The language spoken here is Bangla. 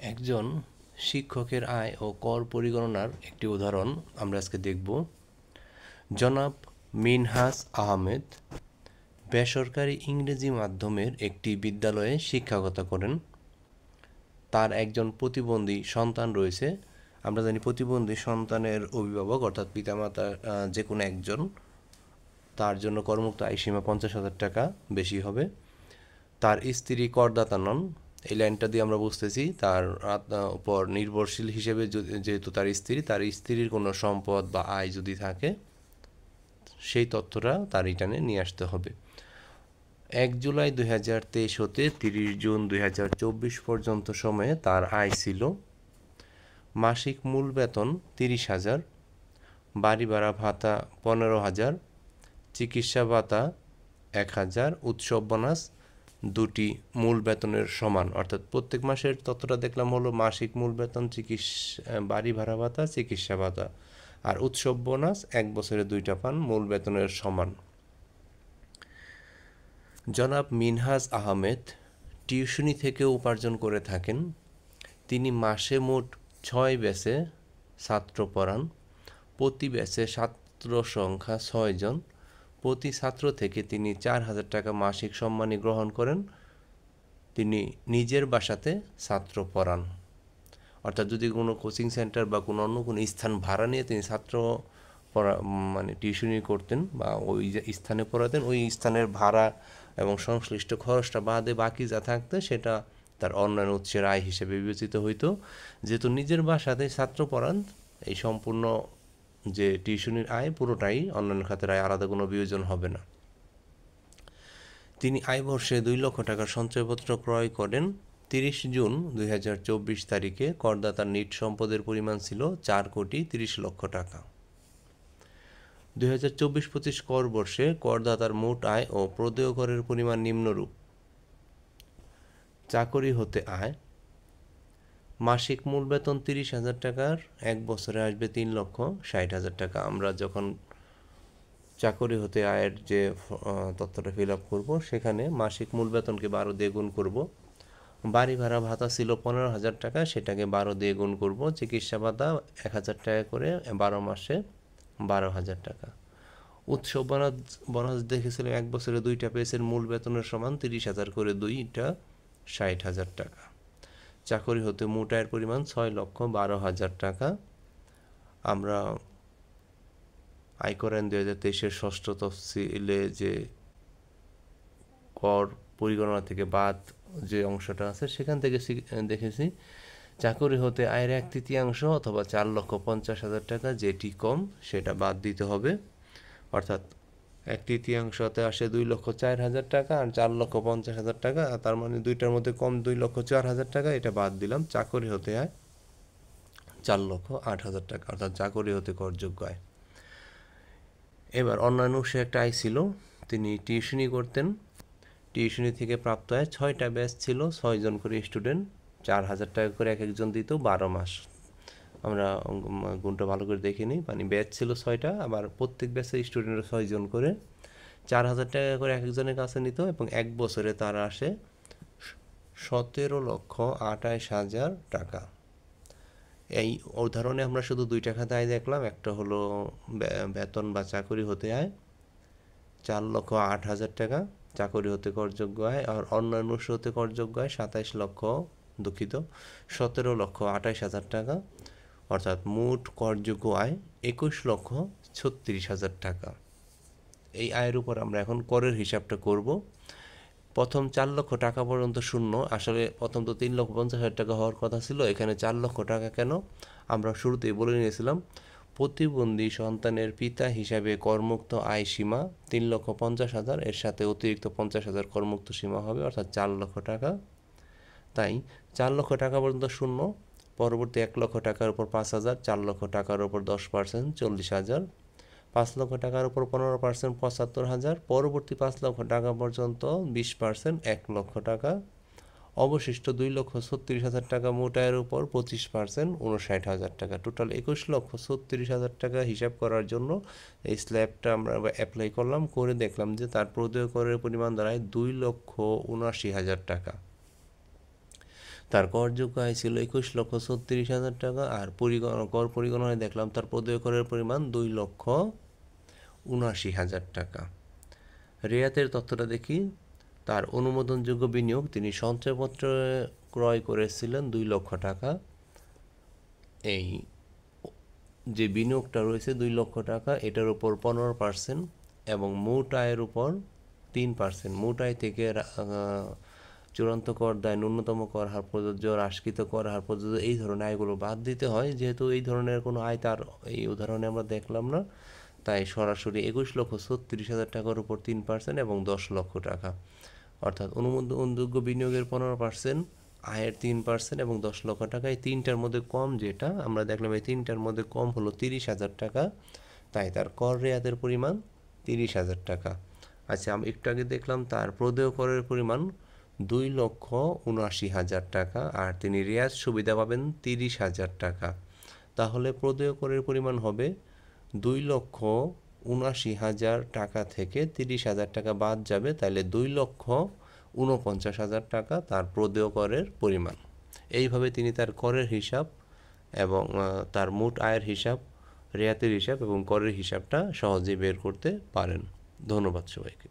একজন শিক্ষকের আয় ও কর পরিগণনার একটি উদাহরণ আমরা আজকে দেখব। জনাব মিনহাজ আহমেদ বেসরকারি ইংরেজি মাধ্যমের একটি বিদ্যালয়ে শিক্ষকতা করেন। তার একজন প্রতিবন্ধী সন্তান রয়েছে। আমরা জানি প্রতিবন্ধী সন্তানের অভিভাবক অর্থাৎ পিতামাতা যে কোনো একজন, তার জন্য করমুক্ত আয়সীমা 50,000 টাকা বেশি হবে। তার স্ত্রী করদাতা নন। এই লাইনটা দিয়ে আমরা বুঝতেছি তার উপর নির্ভরশীল হিসেবে যেহেতু তার স্ত্রীর কোনো সম্পদ বা আয় যদি থাকে সেই তথ্যটা তার রিটার্নে নিয়ে আসতে হবে। 1 জুলাই 2023 হতে 30 জুন 2024 পর্যন্ত সময়ে তার আয় ছিল মাসিক মূল বেতন 30,000, বাড়ি ভাড়া ভাতা 15,000, চিকিৎসা ভাতা 1,000, উৎসব বোনাস দুটি মূল বেতনের সমান। অর্থাৎ প্রত্যেক মাসের তথ্যটা দেখলাম হলো মাসিক মূল বেতন, বাড়ি ভাড়া ভাতা, চিকিৎসা ভাতা, আর উৎসব বোনাস 1 বছরে 2টা পান, মূল বেতনের সমান। জনাব মিনহাজ আহমেদ টিউশনি থেকে উপার্জন করে থাকেন। তিনি মাসে মোট 6 ব্যাচে ছাত্র পড়ান। প্রতি ব্যাচে ছাত্র সংখ্যা 6 জন। প্রতি ছাত্র থেকে তিনি 4,000 টাকা মাসিক সম্মানী গ্রহণ করেন। তিনি নিজের বাসাতে ছাত্র পড়ান। অর্থাৎ যদি কোনো কোচিং সেন্টার বা কোনো অন্য কোনো স্থান ভাড়া নিয়ে তিনি ছাত্র পড়া মানে টিউশনি করতেন বা ওই যে স্থানে পড়াতেন, ওই স্থানের ভাড়া এবং সংশ্লিষ্ট খরচটা বাদে বাকি যা থাকতো সেটা তার অন্যান্য উৎসের আয় হিসেবে বিবেচিত হইতো। যেহেতু নিজের বাসাতে ছাত্র পড়ান, এই সম্পূর্ণ যে টিউশনির আয় পুরোটাই অন্যান্য খাতের আয়, আলাদা কোনো বিয়োজন হবে না। তিনি আয়বর্ষে 2 লক্ষ টাকার সঞ্চয়পত্র ক্রয় করেন। 30 জুন 2024 তারিখে করদাতার নিট সম্পদের পরিমাণ ছিল 4,30,00,000 টাকা। 2024-25 কর বর্ষে করদাতার মোট আয় ও প্রদেয় করের পরিমাণ নিম্নরূপ: চাকরি হতে আয় মাসিক মূল বেতন 30,000 টাকার 1 বছরে আসবে 3,60,000 টাকা। আমরা যখন চাকরি হতে আয়ের যে তথ্যটা ফিল আপ করবো সেখানে মাসিক মূল বেতনকে 12 দিয়ে গুণ করব। বাড়ি ভাড়া ভাতা ছিল 15,000 টাকা, সেটাকে 12 দিয়ে গুণ করব। চিকিৎসা ভাতা 1,000 টাকা করে 12 মাসে 12,000 টাকা। উৎসব বোনাস দেখেছিলাম 1 বছরে 2টা পেয়েছেন, মূল বেতনের সমান 30,000 করে 2টা 60,000 টাকা। চাকরি হতে মোট আয়ের পরিমাণ 6,12,000 টাকা। আমরা আয়কর আইন 2023-এর ষষ্ঠ তফসিলে যে কর পরিগণনা থেকে বাদ যে অংশটা আছে সেখান থেকে দেখেছি চাকরি হতে আয়ের 1/3 অথবা 4,50,000 টাকা, যেটি কম সেটা বাদ দিতে হবে। অর্থাৎ 1/3 আসে 2,04,000 টাকা আর 4,50,000 টাকা, তার মানে দুইটার মধ্যে কম 2,04,000 টাকা, এটা বাদ দিলাম। চাকরি হতে আয় 4,08,000 টাকা, অর্থাৎ চাকরি হতে করযোগ্য আয়। এবার অন্যান্য সে একটা আয় ছিল, তিনি টিউশনি করতেন। টিউশনি থেকে প্রাপ্ত আয় 6টা ব্যাচ ছিল, 6 জন করে স্টুডেন্ট, 4,000 টাকা করে এক একজন দিত 12 মাস। আমরা গুণটা ভালো করে দেখে নিই, মানে ব্যাচ ছিল 6টা, আবার প্রত্যেক ব্যাচে স্টুডেন্টের 6 জন করে 4,000 টাকা করে এক একজনের কাছে নিত, এবং 1 বছরে তার আসে 17,28,000 টাকা। এই উদাহরণে আমরা শুধু 2টা খাতে আয় দেখলাম। একটা হলো বেতন বা চাকরি হতে আয় 4,08,000 টাকা, চাকরি হতে করযোগ্য আয়, আর অন্যান্য হতে করযোগ্য আয় 17,28,000 টাকা, অর্থাৎ মোট করযোগ্য আয় 21,36,000 টাকা। এই আয়ের উপর আমরা এখন করের হিসাবটা করব। প্রথম 4 লক্ষ টাকা পর্যন্ত শূন্য, আসলে প্রথম তো 3,50,000 টাকা হওয়ার কথা ছিল, এখানে 4 লক্ষ টাকা কেন আমরা শুরুতেই বলে নিয়েছিলাম। প্রতিবন্ধী সন্তানের পিতা হিসাবে করমুক্ত আয় সীমা 3,50,000, এর সাথে অতিরিক্ত 50,000 করমুক্ত সীমা হবে, অর্থাৎ 4 লক্ষ টাকা। তাই 4 লক্ষ টাকা পর্যন্ত শূন্য, পরবর্তী 1 লক্ষ টাকার উপর 5,000, 4 লক্ষ টাকার উপর 10% 40,000, 5 লক্ষ টাকার উপর 15% 75,000, পরবর্তী 5 লক্ষ টাকা পর্যন্ত 20% 1 লক্ষ টাকা, অবশিষ্ট 2,36,000 টাকা মোট আয়ের উপর 25% 59,000 টাকা, টোটাল 21,36,000 টাকা হিসাব করার জন্য এই স্ল্যাবটা আমরা অ্যাপ্লাই করলাম, করে দেখলাম যে তার প্রদেয় করের পরিমাণ দাঁড়ায় 2,79,000 টাকা। তার করযোগ্য আয় ছিল 21,36,000 টাকা, আর কর পরিগণনায় দেখলাম তার প্রদেয় করের পরিমাণ 2,79,000 টাকা। রেয়াতের তথ্যটা দেখি। তার অনুমোদনযোগ্য বিনিয়োগ, তিনি সঞ্চয়পত্র ক্রয় করেছিলেন 2 লক্ষ টাকা। এই যে বিনিয়োগটা রয়েছে 2 লক্ষ টাকা, এটার উপর 15% এবং মোট আয়ের উপর 3%। মোট আয় থেকে চূড়ান্ত কর দায়, ন্যূনতম কর হার প্রযোজ্য, হ্রাসকৃত কর হার প্রযোজ্য, এই ধরনের আয়গুলো বাদ দিতে হয়। যেহেতু এই ধরনের কোনো আয় তার এই উদাহরণে আমরা দেখলাম না, তাই সরাসরি 21,36,000 টাকার উপর 3% এবং 10 লক্ষ টাকা, অর্থাৎ অনুমোদনযোগ্য বিনিয়োগের 15%, আয়ের 3% এবং 10 লক্ষ টাকা। এই তিনটার মধ্যে কম যেটা আমরা দেখলাম, এই তিনটার মধ্যে কম হলো 30,000 টাকা, তাই তার কর রেয়াতের পরিমাণ 30,000 টাকা। আচ্ছা, আমি একটু আগে দেখলাম তার প্রদেয় করের পরিমাণ 2,79,000 টাকা, আর তিনি রেয়াত সুবিধা পাবেন 30,000 টাকা। তাহলে প্রদেয় করের পরিমাণ হবে 2,79,000 টাকা থেকে 30,000 টাকা বাদ যাবে, তাহলে 2,49,000 টাকা তার প্রদেয় করের পরিমাণ। এইভাবে তিনি তার করের হিসাব এবং তার মোট আয়ের হিসাব, রেয়াতের হিসাব এবং করের হিসাবটা সহজেই বের করতে পারেন। ধন্যবাদ সবাইকে।